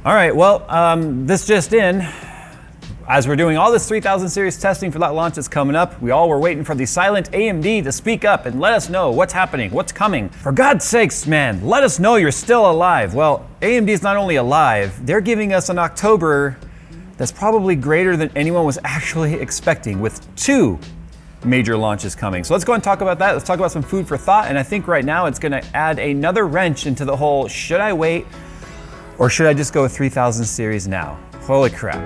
All right, well, this just in. As we're doing all this 3000 series testing for that launch that's coming up, we all were waiting for the silent AMD to speak up and let us know what's happening, what's coming. For God's sakes, man, let us know you're still alive. Well, AMD is not only alive, they're giving us an October that's probably greater than anyone was actually expecting, with 2 major launches coming. So let's go and talk about that. Let's talk about some food for thought. And I think right now it's gonna add another wrench into the whole, should I wait or should I just go with 3000 series now? Holy crap.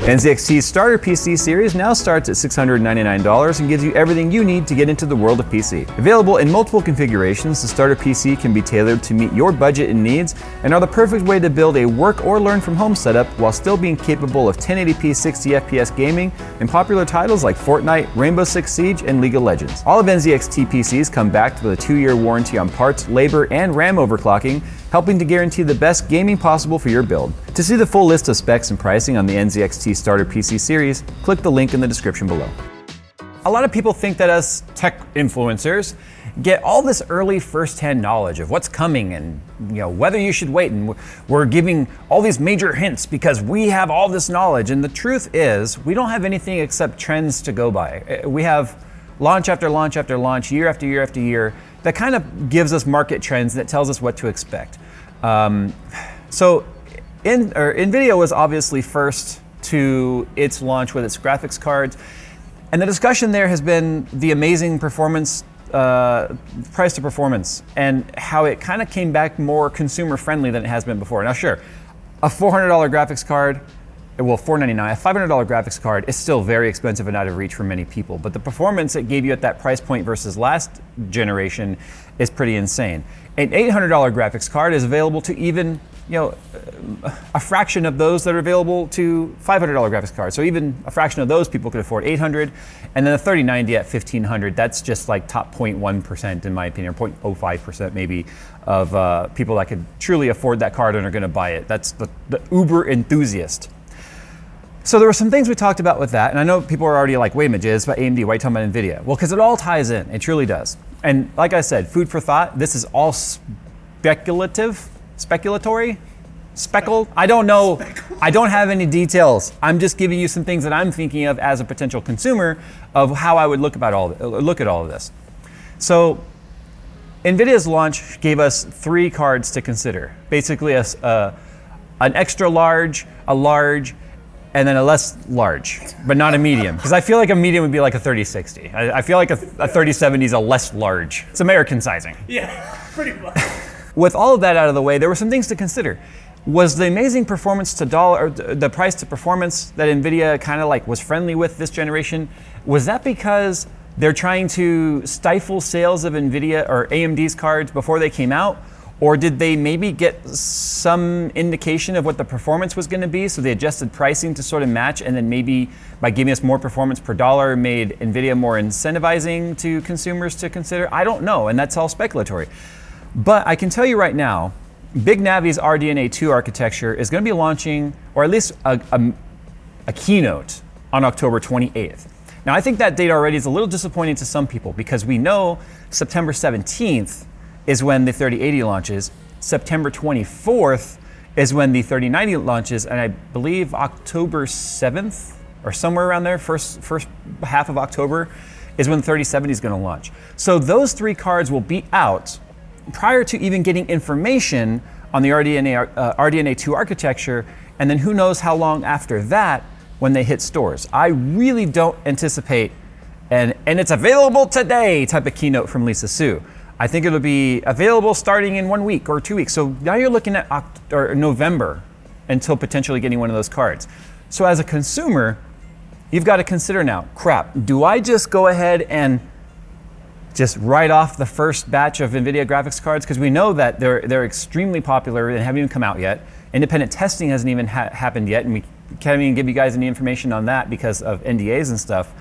NZXT's starter PC series now starts at $699 and gives you everything you need to get into the world of PC. Available in multiple configurations, the starter PC can be tailored to meet your budget and needs and are the perfect way to build a work or learn from home setup while still being capable of 1080p 60 FPS gaming and popular titles like Fortnite, Rainbow Six Siege, and League of Legends. All of NZXT PCs come backed with a 2-year warranty on parts, labor, and RAM overclocking, helping to guarantee the best gaming possible for your build. To see the full list of specs and pricing on the NZXT Starter PC series, click the link in the description below. A lot of people think that us tech influencers get all this early first-hand knowledge of what's coming and whether you should wait, and we're giving all these major hints because we have all this knowledge. And the truth is, we don't have anything except trends to go by. We have launch after launch after launch, year after year after year, that kind of gives us market trends that tells us what to expect. So NVIDIA was obviously first to its launch with its graphics cards, and the discussion there has been the amazing performance, price to performance, and how it kind of came back more consumer friendly than it has been before. Now sure, a $400 graphics card, well, $499, a $500 graphics card is still very expensive and out of reach for many people, but the performance it gave you at that price point versus last generation is pretty insane. An $800 graphics card is available to even, a fraction of those that are available to $500 graphics cards. So even a fraction of those people could afford $800, and then a 3090 at $1,500. That's just like top 0.1% in my opinion, or 0.05% maybe of people that could truly afford that card and are going to buy it. That's the uber enthusiast. So there were some things we talked about with that, and I know people are already like, wait a minute, Jay, it's about AMD, why are you talking about NVIDIA? Well, because it all ties in, it truly does. And like I said, food for thought, this is all speculatory? I don't know, I don't have any details. I'm just giving you some things that I'm thinking of as a potential consumer of how I would look at all of this. So NVIDIA's launch gave us 3 cards to consider. Basically an extra large, a large, and then a less large, but not a medium. Because I feel like a medium would be like a 3060. I feel like a 3070 is a less large. It's American sizing. Yeah, pretty much. With all of that out of the way, there were some things to consider. Was the amazing performance to dollar, or the price to performance that NVIDIA kind of like was friendly with this generation, was that because they're trying to stifle sales of NVIDIA or AMD's cards before they came out? Or did they maybe get some indication of what the performance was going to be, so they adjusted pricing to sort of match, and then maybe by giving us more performance per dollar made NVIDIA more incentivizing to consumers to consider? I don't know, and that's all speculatory. But I can tell you right now, Big Navi's RDNA 2 architecture is going to be launching, or at least a keynote, on October 28th. Now I think that date already is a little disappointing to some people because we know September 17th is when the 3080 launches. September 24th is when the 3090 launches, and I believe October 7th or somewhere around there, first half of October, is when the 3070 is going to launch. So those 3 cards will be out prior to even getting information on the RDNA 2 architecture, and then who knows how long after that when they hit stores. I really don't anticipate and it's available today type of keynote from Lisa Su. I think it'll be available starting in 1 week or 2 weeks. So now you're looking at November until potentially getting one of those cards. So as a consumer, you've got to consider now, crap, do I just go ahead and just write off the first batch of NVIDIA graphics cards? Because we know that they're extremely popular and haven't even come out yet. Independent testing hasn't even happened yet, and we can't even give you guys any information on that because of NDAs and stuff.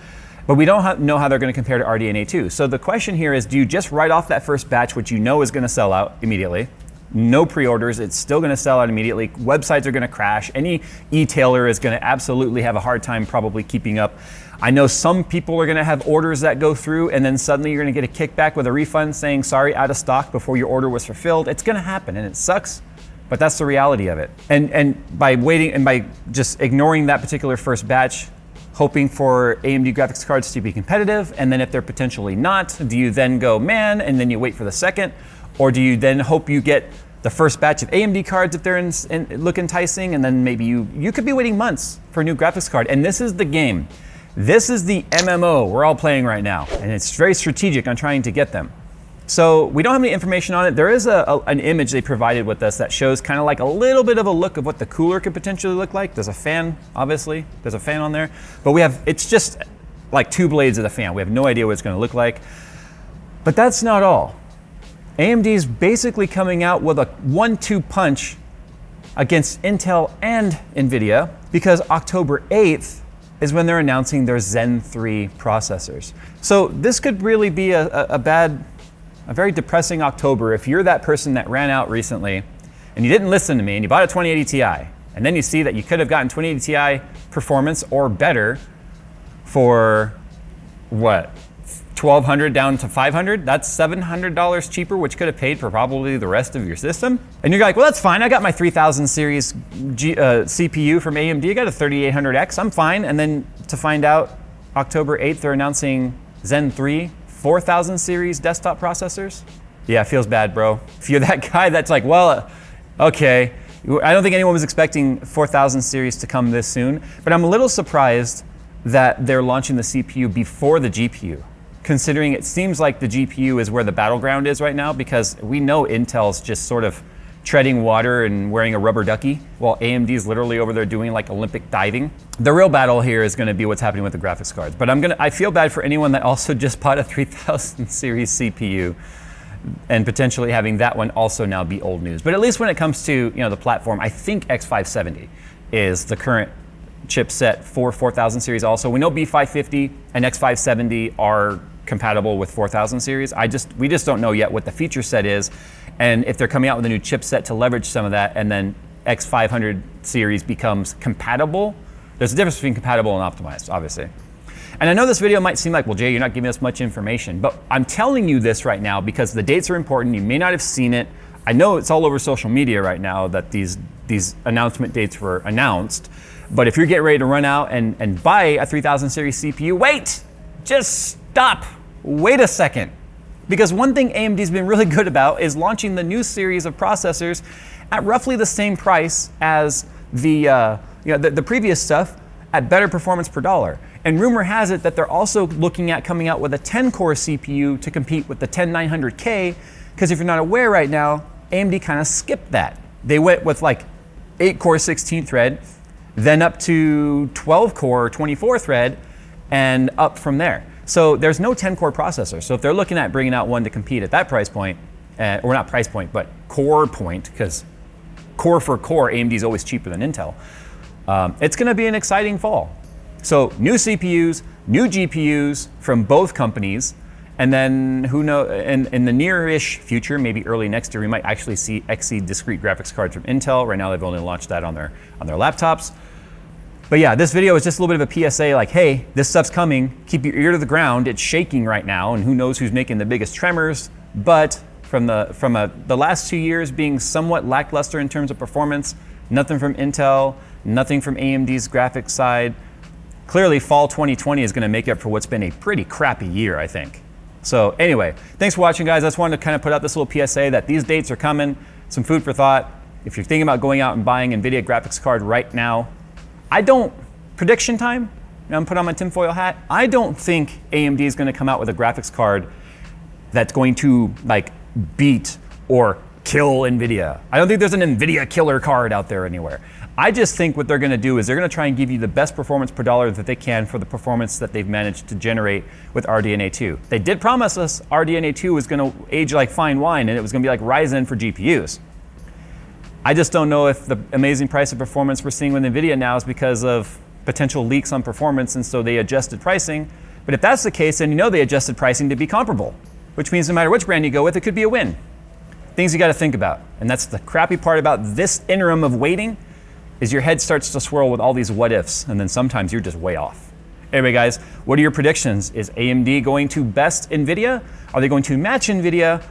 But we don't know how they're going to compare to RDNA 2. So the question here is, do you just write off that first batch, which you know is going to sell out immediately? No pre-orders, it's still going to sell out immediately. Websites are going to crash. Any e-tailer is going to absolutely have a hard time probably keeping up. I know some people are going to have orders that go through, and then suddenly you're going to get a kickback with a refund saying, sorry, out of stock before your order was fulfilled. It's going to happen, and it sucks, But that's the reality of it. And by waiting and by just ignoring that particular first batch, hoping for AMD graphics cards to be competitive, and then if they're potentially not, do you then go, man, and then you wait for the second? Or do you then hope you get the first batch of AMD cards if they're look enticing, and then maybe you could be waiting months for a new graphics card. And this is the game. This is the MMO we're all playing right now, and it's very strategic on trying to get them. So we don't have any information on it. There is an image they provided with us that shows kind of like a little bit of a look of what the cooler could potentially look like. There's a fan, obviously. There's a fan on there. But it's just like two blades of the fan. We have no idea what it's going to look like. But that's not all. AMD's basically coming out with a 1-2 punch against Intel and NVIDIA, because October 8th is when they're announcing their Zen 3 processors. So this could really be a very depressing October if you're that person that ran out recently and you didn't listen to me and you bought a 2080 Ti, and then you see that you could have gotten 2080 Ti performance or better for what? $1,200 down to $500, that's $700 cheaper, which could have paid for probably the rest of your system. And you're like, well, that's fine. I got my 3000 series CPU from AMD. I got a 3800X. I'm fine. And then to find out, October 8th, they're announcing Zen 3 4000 series desktop processors. Yeah, it feels bad, bro. If you're that guy that's like, well, okay. I don't think anyone was expecting 4000 series to come this soon, but I'm a little surprised that they're launching the CPU before the GPU, considering it seems like the GPU is where the battleground is right now, because we know Intel's just sort of treading water and wearing a rubber ducky, while AMD's literally over there doing like Olympic diving. The real battle here is gonna be what's happening with the graphics cards. But I feel bad for anyone that also just bought a 3000 series CPU and potentially having that one also now be old news. But at least when it comes to the platform, I think X570 is the current chipset for 4000 series also. We know B550 and X570 are compatible with 4000 series. We just don't know yet what the feature set is, and if they're coming out with a new chipset to leverage some of that, and then X500 series becomes compatible. There's a difference between compatible and optimized, obviously. And I know this video might seem like, well, Jay, you're not giving us much information, but I'm telling you this right now because the dates are important. You may not have seen it. I know it's all over social media right now that these announcement dates were announced, but if you're getting ready to run out and buy a 3000 series CPU, wait, just stop. Wait a second. Because one thing AMD's been really good about is launching the new series of processors at roughly the same price as the previous stuff at better performance per dollar. And rumor has it that they're also looking at coming out with a 10-core CPU to compete with the 10900K, because if you're not aware right now, AMD kind of skipped that. They went with like 8-core 16-thread, then up to 12-core 24-thread, and up from there. So there's no 10-core processor. So if they're looking at bringing out one to compete at that price point, or not price point, but core point, because core for core, AMD is always cheaper than Intel. It's going to be an exciting fall. So new CPUs, new GPUs from both companies, and then who knows, in the near-ish future, maybe early next year, we might actually see Xe discrete graphics cards from Intel. Right now, they've only launched that on their laptops. But yeah, this video is just a little bit of a PSA, like, hey, this stuff's coming. Keep your ear to the ground. It's shaking right now, and who knows who's making the biggest tremors. But from the last 2 years being somewhat lackluster in terms of performance, nothing from Intel, nothing from AMD's graphics side. Clearly, fall 2020 is going to make up for what's been a pretty crappy year, I think. So anyway, thanks for watching, guys. I just wanted to kind of put out this little PSA that these dates are coming. Some food for thought. If you're thinking about going out and buying NVIDIA graphics card right now, prediction time, I'm putting on my tinfoil hat. I don't think AMD is going to come out with a graphics card that's going to like beat or kill NVIDIA. I don't think there's an NVIDIA killer card out there anywhere. I just think what they're going to do is they're going to try and give you the best performance per dollar that they can for the performance that they've managed to generate with RDNA 2. They did promise us RDNA 2 was going to age like fine wine, and it was going to be like Ryzen for GPUs. I just don't know if the amazing price of performance we're seeing with NVIDIA now is because of potential leaks on performance, and so they adjusted pricing. But if that's the case, then you know they adjusted pricing to be comparable, which means no matter which brand you go with, it could be a win. Things you got to think about. And that's the crappy part about this interim of waiting, is your head starts to swirl with all these what ifs, and then sometimes you're just way off. Anyway, guys, what are your predictions? Is AMD going to best NVIDIA? Are they going to match NVIDIA?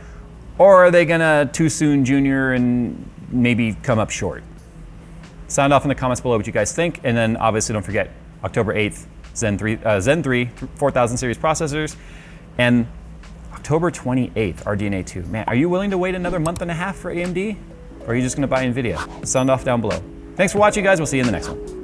Or are they gonna too soon junior and maybe come up short. Sound off in the comments below what you guys think, and then obviously don't forget October 8th, Zen 3 4000 series processors, and October 28th, RDNA 2. Man, are you willing to wait another month and a half for AMD? Or are you just gonna buy NVIDIA? Sound off down below. Thanks for watching, guys. We'll see you in the next one.